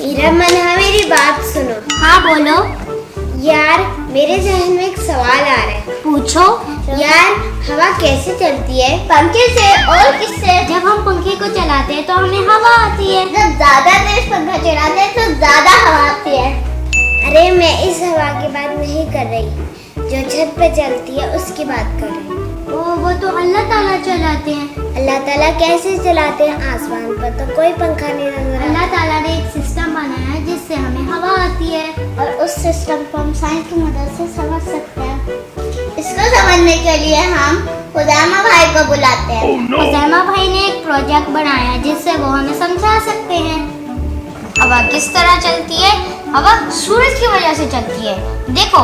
मेरा मन है, मेरी बात सुनो। हाँ बोलो। यार मेरे जहन में एक सवाल आ रहा है। पूछो। यार हवा कैसे चलती है? पंखे से और किससे? जब हम पंखे को चलाते हैं तो हमें हवा आती है। जब ज्यादा तेज पंखा चलाते हैं तो ज्यादा हवा आती है। अरे मैं इस हवा की बात नहीं कर रही, जो छत पे चलती है उसकी बात कर रही हूँ। वो तो अल्लाह ताला चलाते हैं। अल्लाह ताला कैसे चलाते हैं? आसमान पर तो कोई पंखा नहीं नजर। अल्लाह ताला ने एक सिस्टम बनाया है जिससे हमें हवा आती है, और उस सिस्टम को हम साइंस की मदद से समझ सकते हैं। इसको समझने के लिए हम हुज़ैमा भाई को बुलाते हैं। हुज़ैमा भाई ने एक प्रोजेक्ट बनाया जिससे वो हमें समझा सकते हैं। हवा किस तरह चलती है? हवा सूरज की वजह से चलती है। देखो,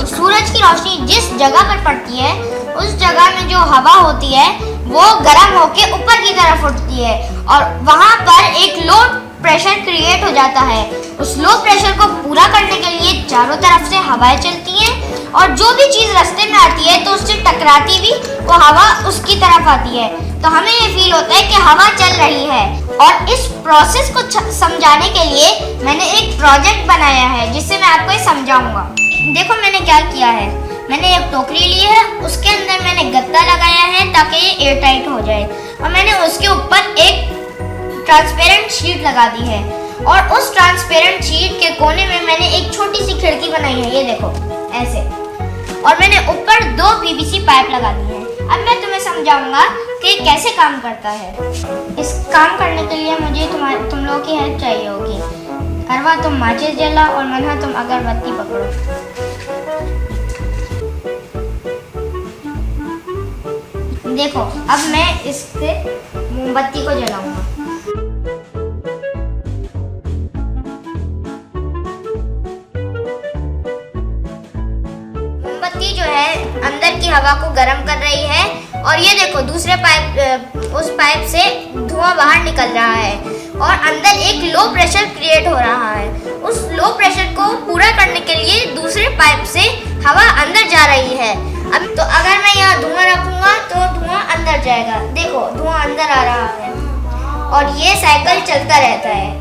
सूरज की रोशनी जिस जगह पर पड़ती है उस जगह में जो हवा होती है वो गर्म होके ऊपर की तरफ उठती है और वहां पर एक लो प्रेशर क्रिएट हो जाता है। उस लो प्रेशर को पूरा करने के लिए चारों तरफ से हवाएं चलती हैं और जो भी चीज रास्ते में आती है तो उससे टकराती भी वो हवा उसकी तरफ आती है, तो हमें ये फील होता है कि हवा चल रही है। और इस प्रोसेस को समझाने के लिए मैंने एक प्रोजेक्ट बनाया है जिससे मैं आपको ये समझाऊंगा। देखो मैंने क्या किया है, मैंने एक टोकरी ली है, उसके अंदर मैंने गत्ता लगाया है ताकि ये एयर टाइट हो जाए और मैंने उसके ऊपर एक ट्रांसपेरेंट शीट लगा दी है और उस ट्रांसपेरेंट शीट के कोने में मैंने एक छोटी सी खिड़की बनाई है, ये देखो ऐसे, और मैंने ऊपर 2 पीवीसी पाइप लगा दी है। अब मैं तुम्हें समझाऊंगा कि कैसे काम करता है। इस काम करने के लिए मुझे तुम लोगों की हेल्प चाहिए होगी। अरवा तुम माचिस जला और मन्हा तुम अगरबत्ती पकड़ो। देखो अब मैं इससे मोमबत्ती को जलाऊंगा। मोमबत्ती जो है अंदर की हवा को गर्म कर रही है और ये देखो दूसरे उस पाइप से धुआं बाहर निकल रहा है और अंदर एक लो प्रेशर क्रिएट हो रहा है। उस लो प्रेशर को पूरा करने के लिए दूसरे पाइप से हवा अंदर जा रही है। अब तो अगर मैं यहाँ धुआं रखूंगा तो धुआं अंदर जाएगा। देखो धुआं अंदर आ रहा है और ये साइकिल चलता रहता है।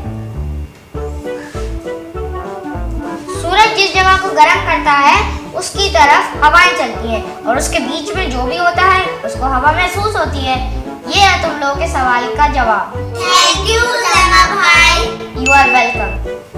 सूरज जिस जगह को गर्म करता है उसकी तरफ हवाएं चलती हैं और उसके बीच में जो भी होता है उसको हवा महसूस होती है। ये है तुम लोगों के सवाल का जवाब। थैंक यू हुज़ैमा भाई। You are welcome.